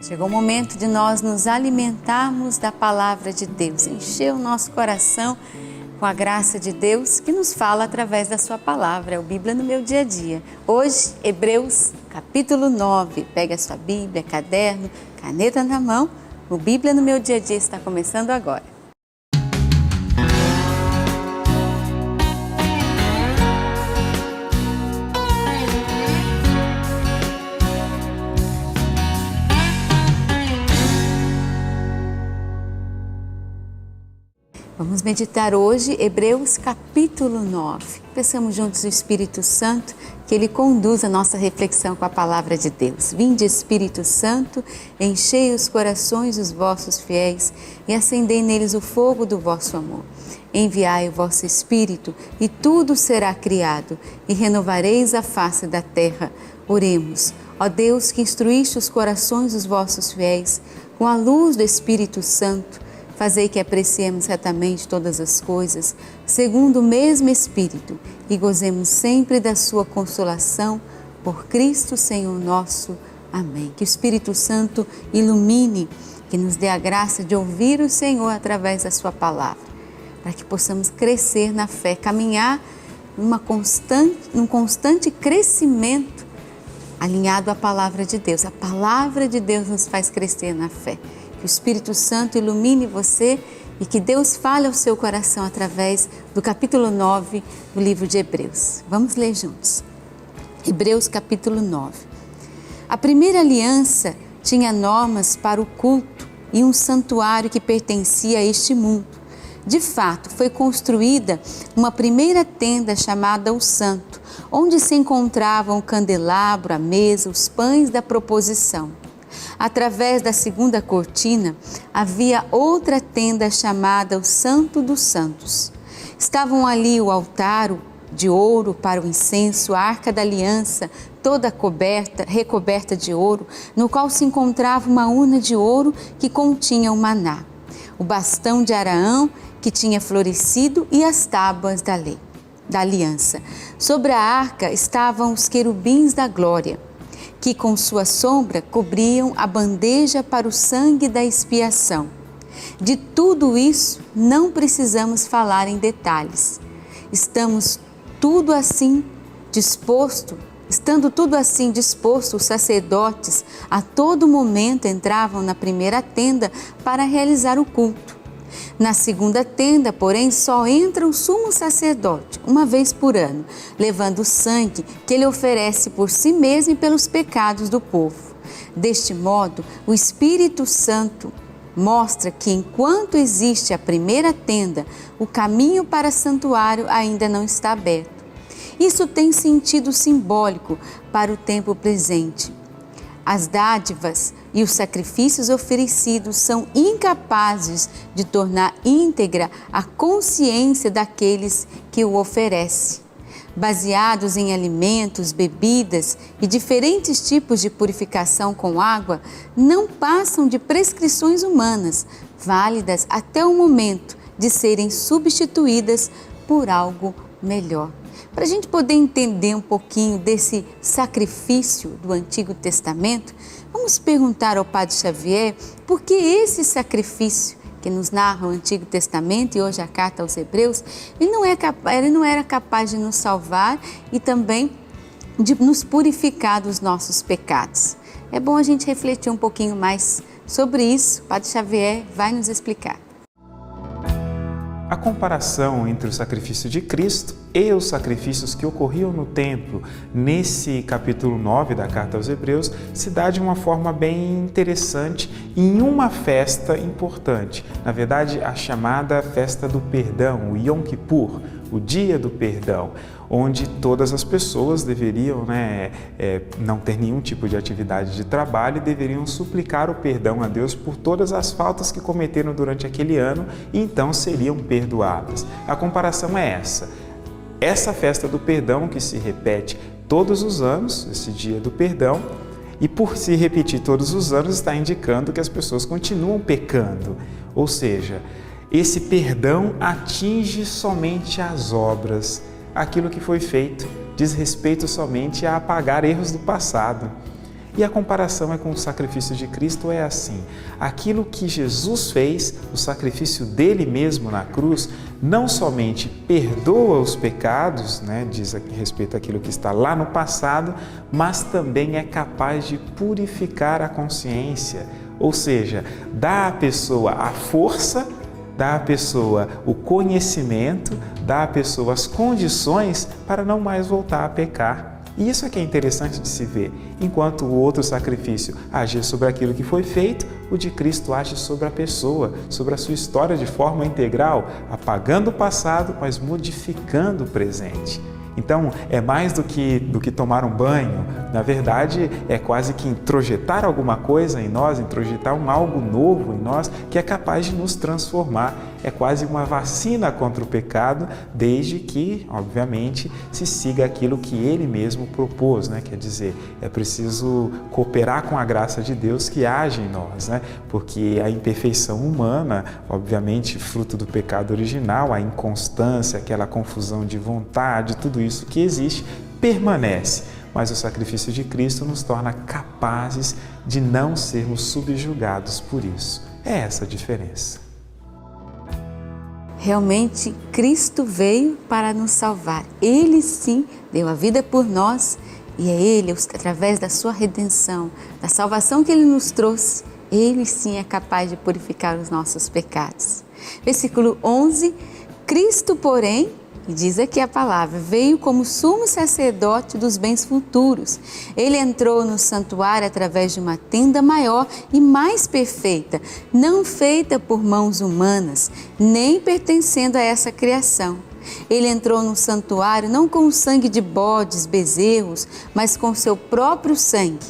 Chegou o momento de nós nos alimentarmos da palavra de Deus, encher o nosso coração com a graça de Deus que nos fala através da sua palavra, é o Bíblia no meu dia a dia. Hoje, Hebreus, capítulo 9. Pega a sua Bíblia, caderno, caneta na mão. O Bíblia no meu dia a dia está começando agora. Vamos meditar hoje Hebreus capítulo 9. Peçamos juntos o Espírito Santo que Ele conduza a nossa reflexão com a palavra de Deus. Vinde, Espírito Santo, enchei os corações dos vossos fiéis e acendei neles o fogo do vosso amor. Enviai o vosso Espírito e tudo será criado e renovareis a face da terra. Oremos. Ó Deus, que instruíste os corações dos vossos fiéis com a luz do Espírito Santo, fazei que apreciemos retamente todas as coisas, segundo o mesmo Espírito, e gozemos sempre da sua consolação, por Cristo Senhor nosso. Amém. Que o Espírito Santo ilumine, que nos dê a graça de ouvir o Senhor através da sua palavra, para que possamos crescer na fé, caminhar num constante crescimento, alinhado à palavra de Deus. A palavra de Deus nos faz crescer na fé. Que o Espírito Santo ilumine você e que Deus fale ao seu coração através do capítulo 9 do livro de Hebreus. Vamos ler juntos. Hebreus capítulo 9. A primeira aliança tinha normas para o culto e um santuário que pertencia a este mundo. De fato, foi construída uma primeira tenda chamada o Santo, onde se encontravam o candelabro, a mesa, os pães da proposição. Através da segunda cortina, havia outra tenda chamada o Santo dos Santos. Estavam ali o altar de ouro para o incenso, a arca da aliança, toda recoberta de ouro, no qual se encontrava uma urna de ouro que continha o maná, o bastão de Araão que tinha florescido e as tábuas da lei, da aliança. Sobre a arca estavam os querubins da glória, que com sua sombra cobriam a bandeja para o sangue da expiação. De tudo isso não precisamos falar em detalhes. Estando tudo assim disposto, os sacerdotes a todo momento entravam na primeira tenda para realizar o culto. Na segunda tenda, porém, só entra o sumo sacerdote, uma vez por ano, levando o sangue que ele oferece por si mesmo e pelos pecados do povo. Deste modo, o Espírito Santo mostra que, enquanto existe a primeira tenda, o caminho para o santuário ainda não está aberto. Isso tem sentido simbólico para o tempo presente. As dádivas e os sacrifícios oferecidos são incapazes de tornar íntegra a consciência daqueles que o oferecem. Baseados em alimentos, bebidas e diferentes tipos de purificação com água, não passam de prescrições humanas, válidas até o momento de serem substituídas por algo melhor. Para a gente poder entender um pouquinho desse sacrifício do Antigo Testamento, vamos perguntar ao Padre Xavier por que esse sacrifício que nos narra o Antigo Testamento e hoje a carta aos Hebreus, ele não era capaz de nos salvar e também de nos purificar dos nossos pecados. É bom a gente refletir um pouquinho mais sobre isso. O Padre Xavier vai nos explicar. A comparação entre o sacrifício de Cristo e os sacrifícios que ocorriam no templo, nesse capítulo 9 da Carta aos Hebreus, se dá de uma forma bem interessante em uma festa importante. Na verdade, a chamada Festa do Perdão, o Yom Kippur, o Dia do Perdão, onde todas as pessoas deveriam não ter nenhum tipo de atividade de trabalho e deveriam suplicar o perdão a Deus por todas as faltas que cometeram durante aquele ano e então seriam perdoadas. A comparação é essa. Essa festa do perdão que se repete todos os anos, esse Dia do Perdão, e por se repetir todos os anos está indicando que as pessoas continuam pecando, ou seja, esse perdão atinge somente as obras. Aquilo que foi feito diz respeito somente a apagar erros do passado. E a comparação é com o sacrifício de Cristo, é assim: aquilo que Jesus fez, o sacrifício dele mesmo na cruz, não somente perdoa os pecados, diz a respeito àquilo que está lá no passado, mas também é capaz de purificar a consciência, ou seja, dá à pessoa a força, dá à pessoa o conhecimento, dá à pessoa as condições para não mais voltar a pecar. E isso é que é interessante de se ver. Enquanto o outro sacrifício agia sobre aquilo que foi feito, o de Cristo age sobre a pessoa, sobre a sua história de forma integral, apagando o passado, mas modificando o presente. Então, é mais do que tomar um banho. Na verdade, é quase que introjetar alguma coisa em nós, introjetar algo novo em nós que é capaz de nos transformar. É quase uma vacina contra o pecado, desde que, obviamente, se siga aquilo que Ele mesmo propôs, Quer dizer, é preciso cooperar com a graça de Deus que age em nós, Porque a imperfeição humana, obviamente, fruto do pecado original, a inconstância, aquela confusão de vontade, tudo isso que existe, permanece. Mas o sacrifício de Cristo nos torna capazes de não sermos subjugados por isso. É essa a diferença. Realmente, Cristo veio para nos salvar. Ele sim deu a vida por nós e é Ele, através da sua redenção, da salvação que Ele nos trouxe, Ele sim é capaz de purificar os nossos pecados. Versículo 11, Cristo, porém, e diz aqui a palavra, veio como sumo sacerdote dos bens futuros. Ele entrou no santuário através de uma tenda maior e mais perfeita, não feita por mãos humanas, nem pertencendo a essa criação. Ele entrou no santuário não com o sangue de bodes, bezerros, mas com seu próprio sangue.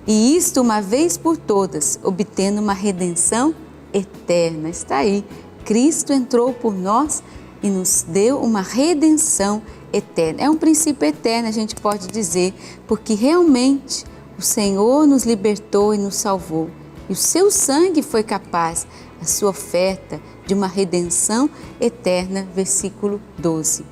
E isto uma vez por todas, obtendo uma redenção eterna. Está aí, Cristo entrou por nós e nos deu uma redenção eterna. É um princípio eterno, a gente pode dizer, porque realmente o Senhor nos libertou e nos salvou. E o seu sangue foi capaz, a sua oferta, de uma redenção eterna, versículo 12.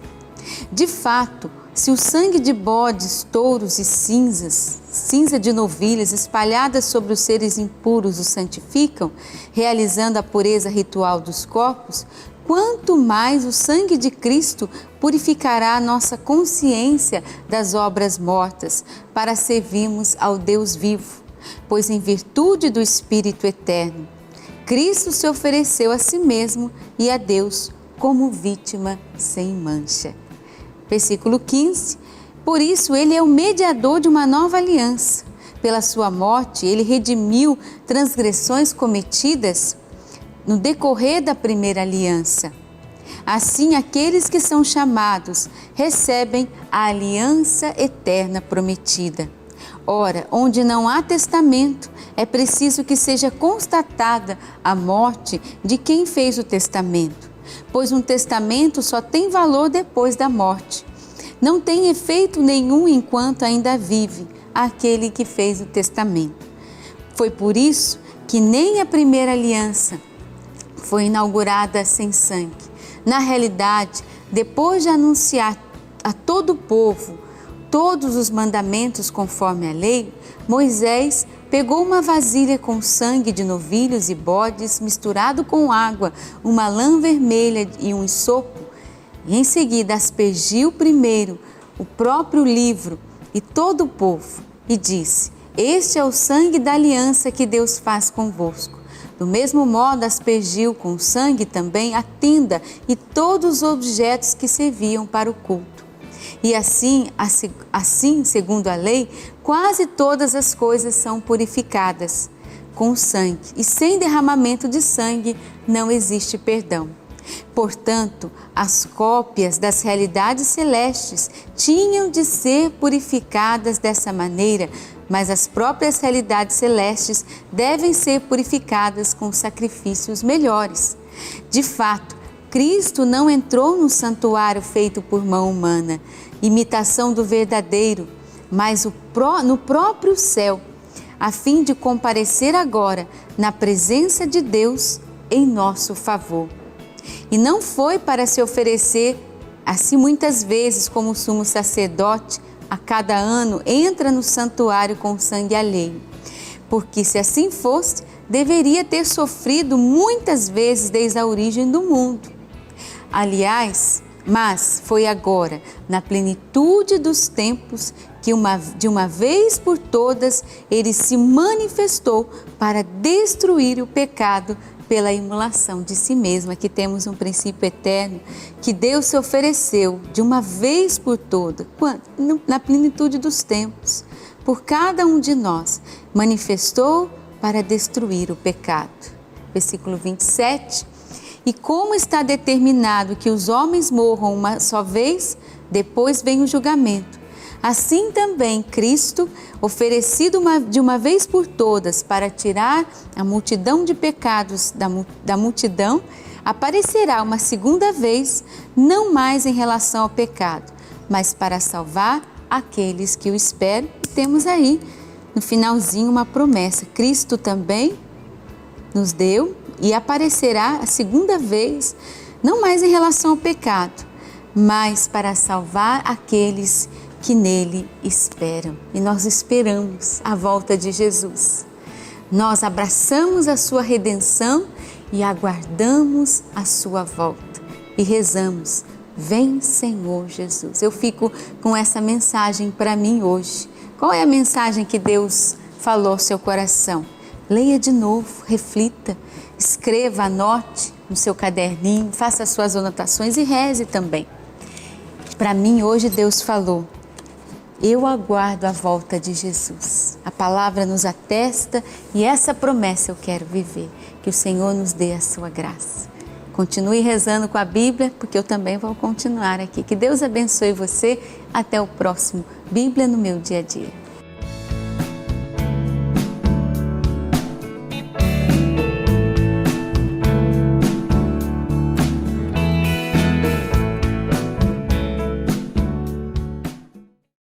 De fato, se o sangue de bodes, touros e cinza de novilhas espalhadas sobre os seres impuros os santificam, realizando a pureza ritual dos corpos, quanto mais o sangue de Cristo purificará a nossa consciência das obras mortas, para servirmos ao Deus vivo. Pois em virtude do Espírito eterno, Cristo se ofereceu a si mesmo e a Deus como vítima sem mancha. Versículo 15, por isso ele é o mediador de uma nova aliança. Pela sua morte, ele redimiu transgressões cometidas no decorrer da primeira aliança. Assim, aqueles que são chamados recebem a aliança eterna prometida. Ora, onde não há testamento, é preciso que seja constatada a morte de quem fez o testamento, pois um testamento só tem valor depois da morte. Não tem efeito nenhum enquanto ainda vive aquele que fez o testamento. Foi por isso que nem a primeira aliança foi inaugurada sem sangue. Na realidade, depois de anunciar a todo o povo todos os mandamentos conforme a lei, Moisés pegou uma vasilha com sangue de novilhos e bodes misturado com água, uma lã vermelha e um hisopo, e em seguida aspergiu primeiro o próprio livro e todo o povo, e disse: este é o sangue da aliança que Deus faz convosco. Do mesmo modo, aspergiu com sangue também a tenda e todos os objetos que serviam para o culto. E assim, segundo a lei, quase todas as coisas são purificadas com sangue, e sem derramamento de sangue não existe perdão. Portanto, as cópias das realidades celestes tinham de ser purificadas dessa maneira, mas as próprias realidades celestes devem ser purificadas com sacrifícios melhores. De fato, Cristo não entrou no santuário feito por mão humana, imitação do verdadeiro, mas no próprio céu, a fim de comparecer agora na presença de Deus em nosso favor. E não foi para se oferecer assim muitas vezes como sumo sacerdote a cada ano entra no santuário com sangue alheio? Porque se assim fosse, deveria ter sofrido muitas vezes desde a origem do mundo. Aliás, mas foi agora, na plenitude dos tempos, que de uma vez por todas ele se manifestou para destruir o pecado pela imolação de si mesmo. Aqui temos um princípio eterno que Deus se ofereceu de uma vez por todas, na plenitude dos tempos, por cada um de nós, manifestou para destruir o pecado. Versículo 27. E como está determinado que os homens morram uma só vez, depois vem o julgamento. Assim também Cristo, oferecido de uma vez por todas para tirar a multidão de pecados da multidão, aparecerá uma segunda vez, não mais em relação ao pecado, mas para salvar aqueles que o esperam. E temos aí, no finalzinho, uma promessa. Cristo também nos deu e aparecerá a segunda vez, não mais em relação ao pecado, mas para salvar aqueles que nele esperam. E nós esperamos a volta de Jesus. Nós abraçamos a sua redenção e aguardamos a sua volta. E rezamos: vem, Senhor Jesus. Eu fico com essa mensagem para mim hoje. Qual é a mensagem que Deus falou ao seu coração? Leia de novo, reflita, escreva, anote no seu caderninho, faça as suas anotações e reze também. Para mim hoje Deus falou: eu aguardo a volta de Jesus. A palavra nos atesta e essa promessa eu quero viver. Que o Senhor nos dê a sua graça. Continue rezando com a Bíblia, porque eu também vou continuar aqui. Que Deus abençoe você. Até o próximo Bíblia no meu dia a dia.